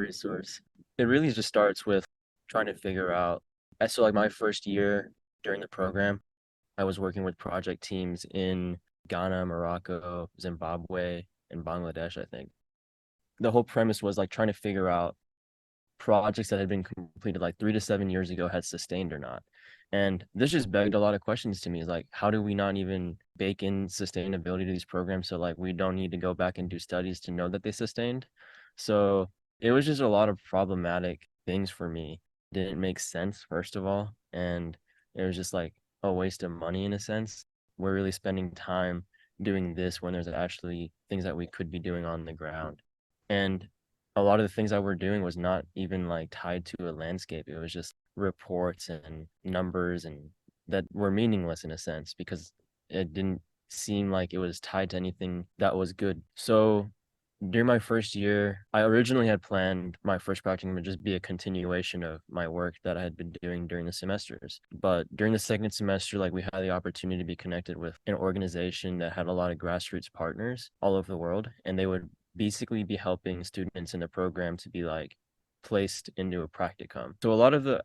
resource. It really just starts with trying to figure out. So like my first year during the program, I was working with project teams in Ghana, Morocco, Zimbabwe, and Bangladesh, I think. The whole premise was like trying to figure out projects that had been completed like 3 to 7 years ago had sustained or not. And this just begged a lot of questions to me. Is like, how do we not even bake in sustainability to these programs so like we don't need to go back and do studies to know that they sustained? So it was just a lot of problematic things for me. Didn't make sense, first of all. And it was just like a waste of money in a sense. We're really spending time doing this when there's actually things that we could be doing on the ground. And a lot of the things that we're doing was not even like tied to a landscape. It was just reports and numbers and that were meaningless in a sense because it didn't seem like it was tied to anything that was good. So during my first year, I originally had planned my first practicum would just be a continuation of my work that I had been doing during the semesters. But during the second semester, like we had the opportunity to be connected with an organization that had a lot of grassroots partners all over the world, and they would basically be helping students in the program to be like placed into a practicum. So a lot of the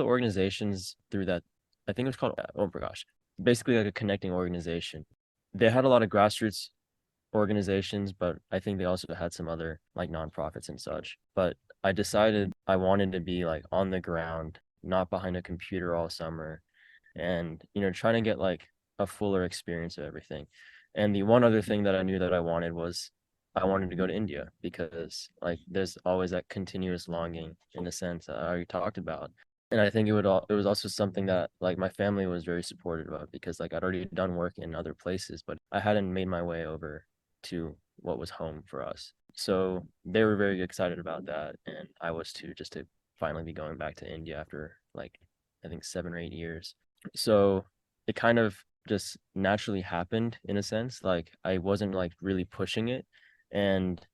organizations through that, I think it was called, oh my gosh, basically like a connecting organization. They had a lot of grassroots organizations, but I think they also had some other like nonprofits and such. But I decided I wanted to be like on the ground, not behind a computer all summer, and trying to get like a fuller experience of everything. And the one other thing that I knew that I wanted was I wanted to go to India because like there's always that continuous longing in a sense that I already talked about. And I think it was also something that like my family was very supportive of because like I'd already done work in other places, but I hadn't made my way over to what was home for us. So they were very excited about that, and I was too, just to finally be going back to India after like I think 7 or 8 years. So it kind of just naturally happened in a sense. Like I wasn't like really pushing it, and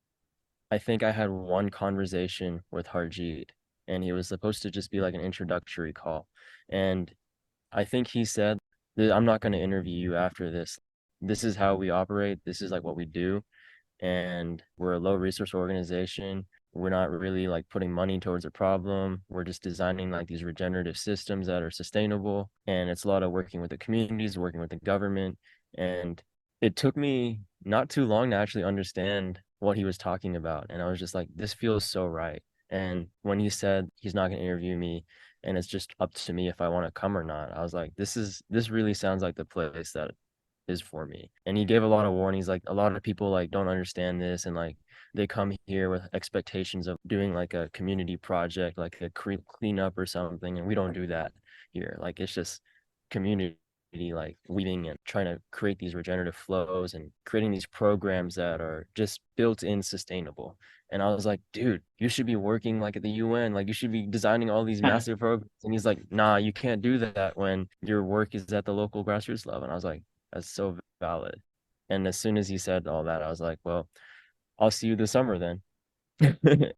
I think I had one conversation with Harjeet, and he was supposed to just be like an introductory call, and I think he said that I'm not going to interview you after this. This is how we operate. This is like what we do. And we're a low resource organization. We're not really like putting money towards a problem. We're just designing like these regenerative systems that are sustainable. And it's a lot of working with the communities, working with the government. And it took me not too long to actually understand what he was talking about. And I was just like, this feels so right. And when he said he's not going to interview me, and it's just up to me if I want to come or not. I was like, this really sounds like the place that is for me. And he gave a lot of warnings, like a lot of people like don't understand this, and like they come here with expectations of doing like a community project, like a cleanup or something, and we don't do that here. Like it's just community like weaving and trying to create these regenerative flows and creating these programs that are just built in sustainable. And I was like, dude, you should be working like at the UN, like you should be designing all these massive programs. And he's like, nah, you can't do that when your work is at the local grassroots level. And I was like, that's so valid. And as soon as he said all that, I was like, well, I'll see you this summer then. The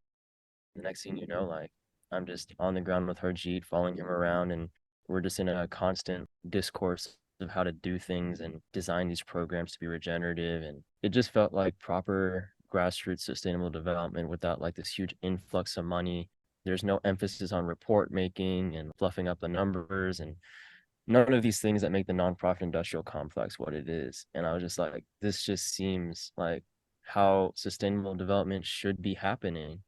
next thing you know, like I'm just on the ground with Harjeet, following him around, and we're just in a constant discourse of how to do things and design these programs to be regenerative. And it just felt like proper grassroots sustainable development without like this huge influx of money. There's no emphasis on report making and fluffing up the numbers and none of these things that make the nonprofit industrial complex what it is. And I was just like, this just seems like how sustainable development should be happening.